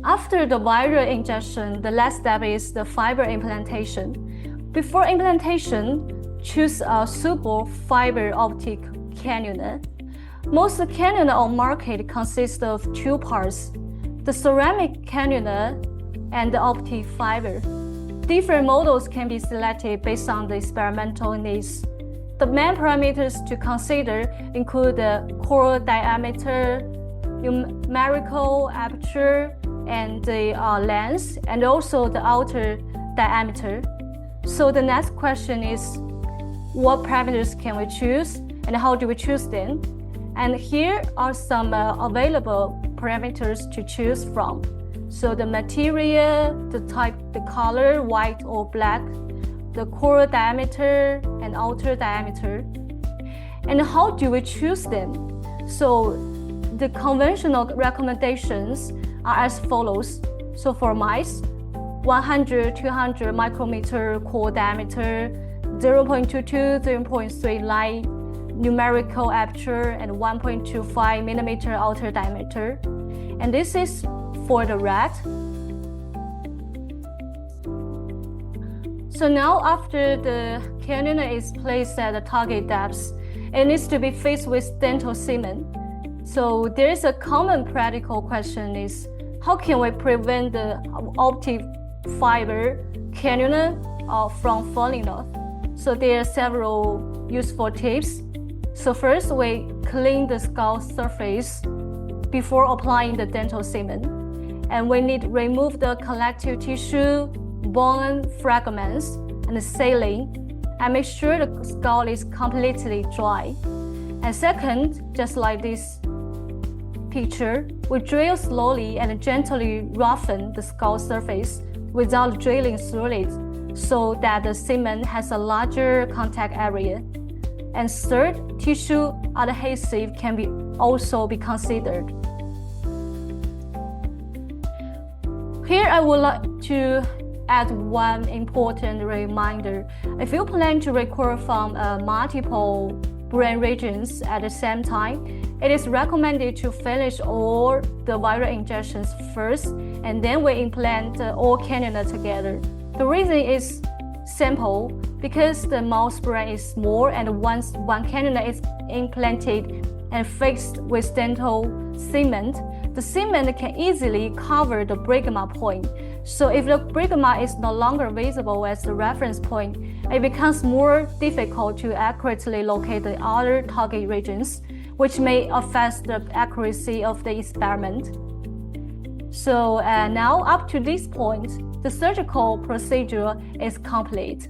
After the viral injection, the last step is the fiber implantation. Before implantation, choose a suitable fiber-optic cannula. Most cannula on market consist of two parts, the ceramic cannula and the optic fiber. Different models can be selected based on the experimental needs. The main parameters to consider include the core diameter, numerical aperture, and the length, and also the outer diameter. So the next question is, what parameters can we choose and how do we choose them? And here are some available parameters to choose from. So the material, the type, the color, white or black, the core diameter and outer diameter. And how do we choose them? So the conventional recommendations are as follows. So for mice, 100, 200 micrometer core diameter, 0.22, 0.3 light numerical aperture, and 1.25 millimeter outer diameter. And this is for the rat. So now after the cannula is placed at the target depth, it needs to be fixed with dental cement. So there is a common practical question is, how can we prevent the optic fiber cannula from falling off? So there are several useful tips. So first, we clean the skull surface before applying the dental cement. And we need to remove the connective tissue, bone fragments, and the saline, and make sure the skull is completely dry. And second, just like this picture, we drill slowly and gently roughen the skull surface without drilling through it, so that the cement has a larger contact area. And third, tissue adhesive can also be considered. Here I would like to add one important reminder. If you plan to record from multiple brain regions at the same time, it is recommended to finish all the viral injections first, and then we implant all cannula together. The reason is simple, because the mouse brain is small, and once one cannula is implanted and fixed with dental cement, the cement can easily cover the bregma point. So if the bregma is no longer visible as the reference point, it becomes more difficult to accurately locate the other target regions, which may affect the accuracy of the experiment. So now up to this point, the surgical procedure is complete.